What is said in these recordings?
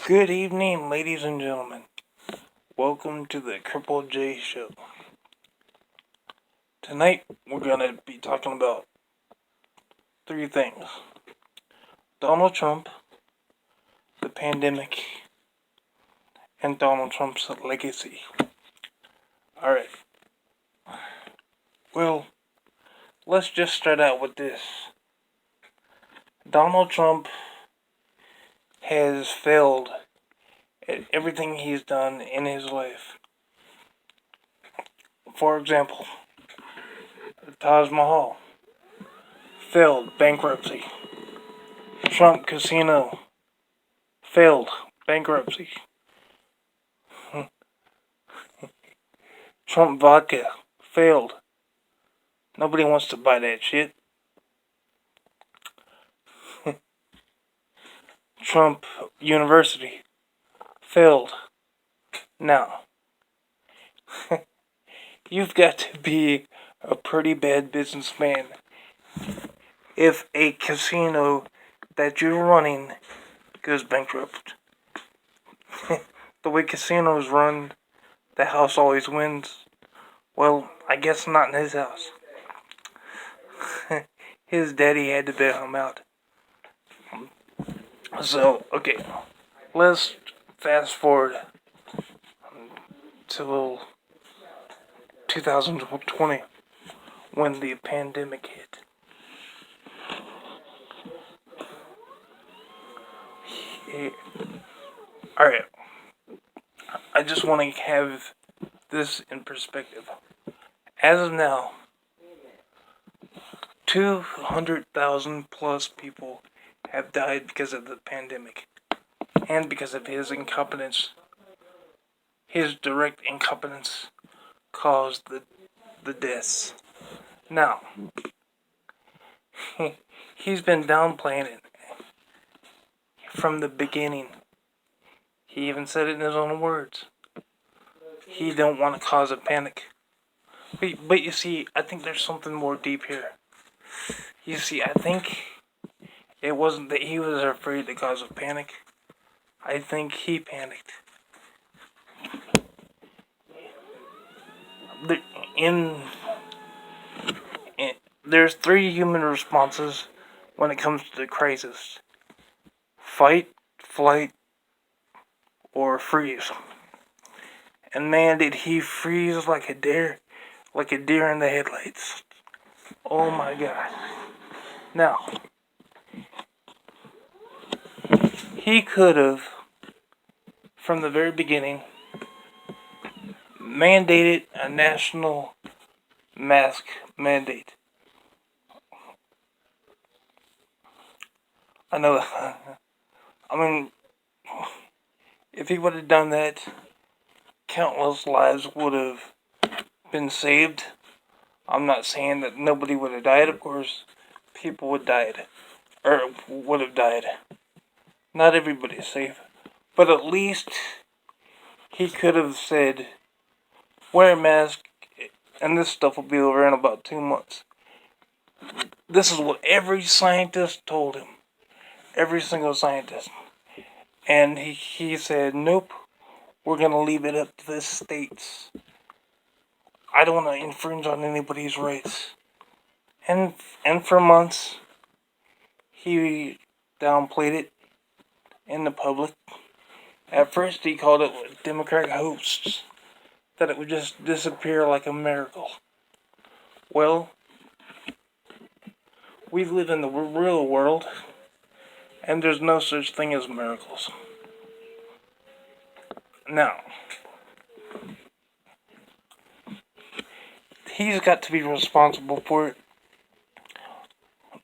Good evening, ladies and gentlemen. Welcome to the Cripple J Show. Tonight, we're going to be talking about three things: Donald Trump, the pandemic, and Donald Trump's legacy. Alright. Well, let's just start out with this. Donald Trump has failed at everything he's done in his life. For example, the Taj Mahal failed, bankruptcy. Trump Casino failed, bankruptcy. Trump vodka failed. Nobody wants to buy that shit. Trump University failed. Now, you've got to be a pretty bad businessman if a casino that you're running goes bankrupt. The way casinos run, the house always wins. Well, I guess not in his house. His daddy had to bail him out. So, okay, let's fast forward to 2020 when the pandemic hit. Alright, I just want to have this in perspective. As of now, 200,000 plus people have died because of the pandemic and because of his incompetence. His direct incompetence caused the deaths. Now, he's been downplaying it from the beginning. He even said it in his own words. He don't want to cause a panic. But you see, I think there's something more deep here. You see, I think it wasn't that he was afraid to cause a panic. I think he panicked. There's three human responses when it comes to the crisis: fight, flight, or freeze. And man, did he freeze like a deer in the headlights. Oh my God. Now, he could have, from the very beginning, mandated a national mask mandate. I know, I mean, if he would have done that, countless lives would have been saved. I'm not saying that nobody would have died, of course. People would have died. Not everybody's safe. But at least he could have said, wear a mask and this stuff will be over in about 2 months. This is what every scientist told him. Every single scientist. And he said, nope, we're going to leave it up to the states. I don't want to infringe on anybody's rights. And for months, he downplayed it in the public. At first, he called it Democratic hoax, that it would just disappear like a miracle. Well, we live in the real world, and there's no such thing as miracles. Now, he's got to be responsible for it.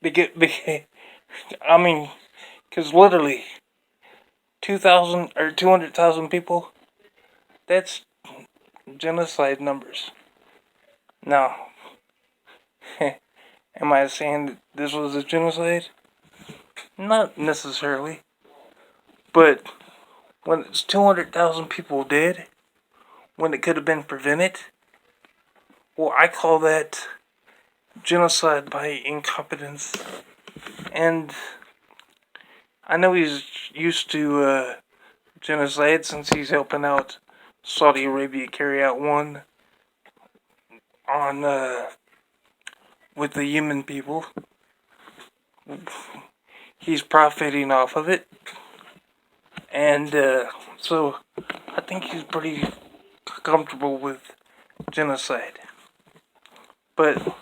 Because literally, 200,000 people, that's genocide numbers. Now, am I saying that this was a genocide? Not necessarily. But when it's 200,000 people dead, when it could have been prevented, well, I call that genocide by incompetence. And I know he's used to genocide since he's helping out Saudi Arabia carry out one on with the Yemen people. He's profiting off of it, and so I think he's pretty comfortable with genocide. But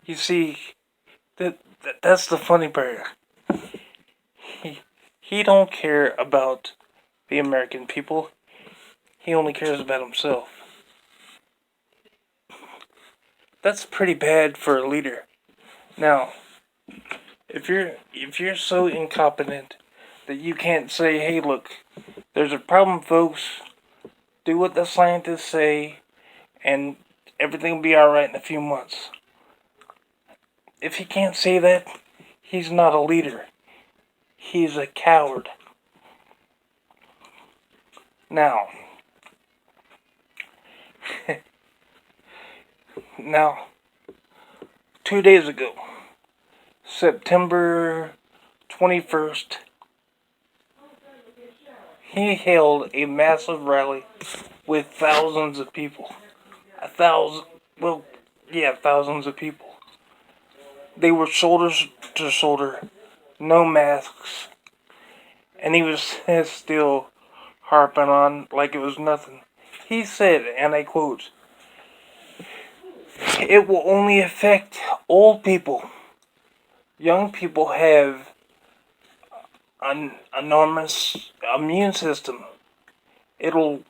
you see, that's the funny part. He don't care about the American people. He only cares about himself. That's pretty bad for a leader. Now, if you're so incompetent that you can't say, "Hey, look, there's a problem, folks. Do what the scientists say, and everything will be all right in a few months." If he can't say that, he's not a leader. He's a coward. Now, now, 2 days ago, September 21st, he held a massive rally with thousands of people. Thousands of people. They were shoulder to shoulder, no masks, and he was still harping on like it was nothing. He said, and I quote, "It will only affect old people. Young people have an enormous immune system. It'll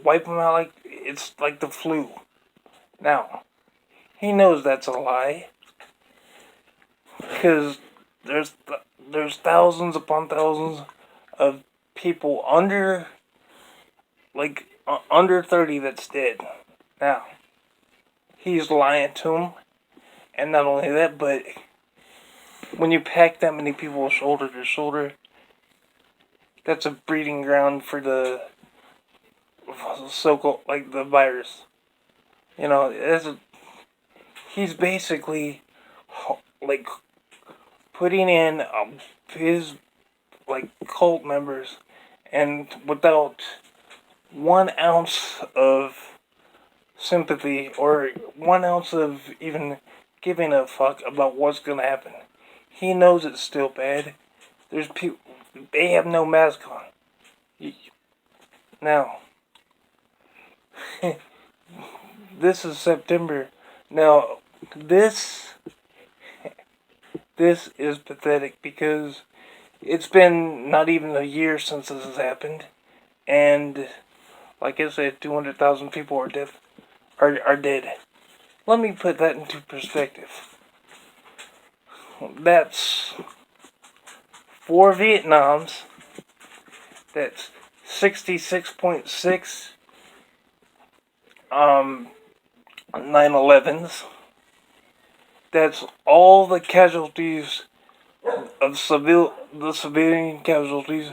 wipe them out like it's like the flu." Now, he knows that's a lie because there's thousands upon thousands of people under 30 that's dead. Now, he's lying to them, and not only that, but when you pack that many people shoulder to shoulder, that's a breeding ground for the so-called, like, the virus. You know, he's basically like putting in his like cult members, and without 1 ounce of sympathy or 1 ounce of even giving a fuck about what's gonna happen. He knows it's still bad. There's people, they have no mask on. Now, this is September. Now, this is pathetic because it's been not even a year since this has happened, and like I said, 200,000 people are dead. Let me put that into perspective. That's 4 Vietnams. That's 66.6 9/11s. That's all the casualties of the civilian casualties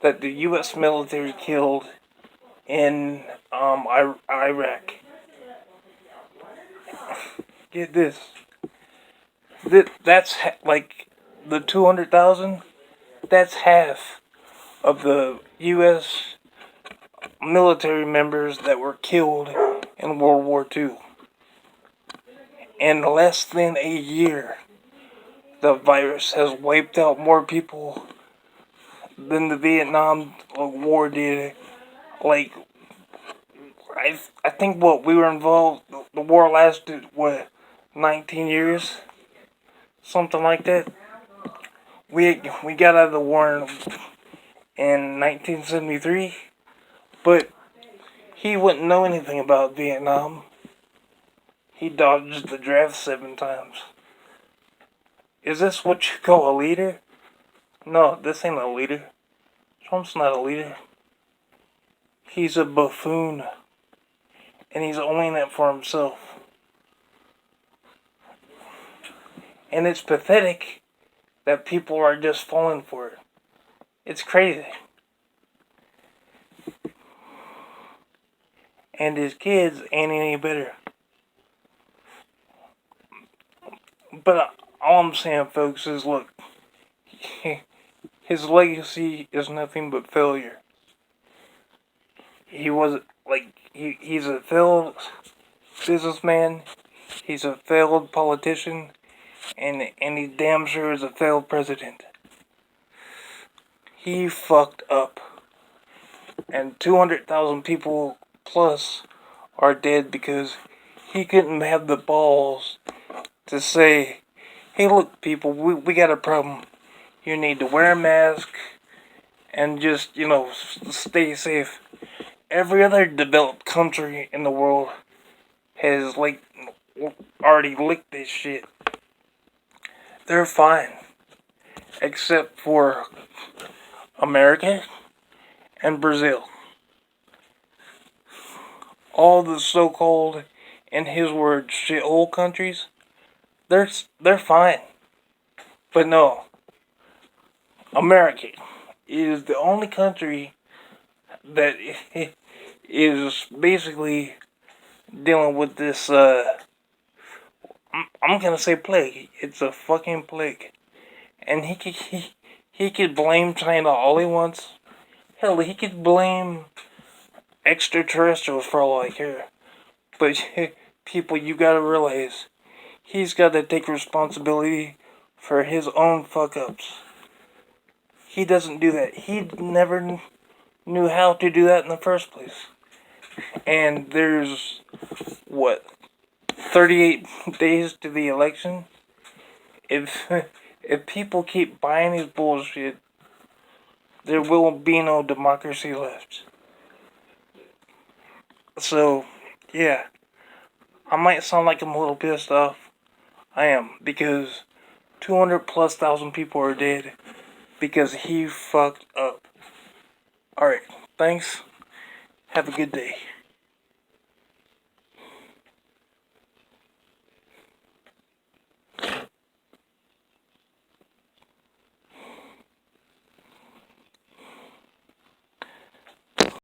that the U.S. military killed in Iraq. Get this. That's like the 200,000. That's half of the U.S. military members that were killed in World War II. In less than a year, the virus has wiped out more people than the Vietnam War did. Like, I think what we were involved, the war lasted, 19 years? Something like that. We got out of the war in 1973, but he wouldn't know anything about Vietnam. He dodged the draft 7 times. Is this what you call a leader? No, this ain't a leader. Trump's not a leader. He's a buffoon. And he's owning it for himself. And it's pathetic that people are just falling for it. It's crazy. And his kids ain't any better. But all I'm saying, folks, is look, his legacy is nothing but failure. He was he's a failed businessman, he's a failed politician, and he damn sure is a failed president. He fucked up. And 200,000 people plus are dead because he couldn't have the balls to say, hey, look, people, we got a problem. You need to wear a mask and just, stay safe. Every other developed country in the world has, already licked this shit. They're fine. Except for America and Brazil. All the so-called, in his words, shithole countries, they're fine. But no, America is the only country that is basically dealing with this, I'm gonna say plague. It's a fucking plague. And he could blame China all he wants. Hell, he could blame extraterrestrials for all I care. But people, you gotta realize, he's gotta take responsibility for his own fuck ups. He doesn't do that. He never knew how to do that in the first place. And there's, 38 days to the election? If if people keep buying his bullshit, there will be no democracy left. So, yeah, I might sound like I'm a little pissed off. I am, because 200 plus thousand people are dead because he fucked up. Alright, thanks. Have a good day.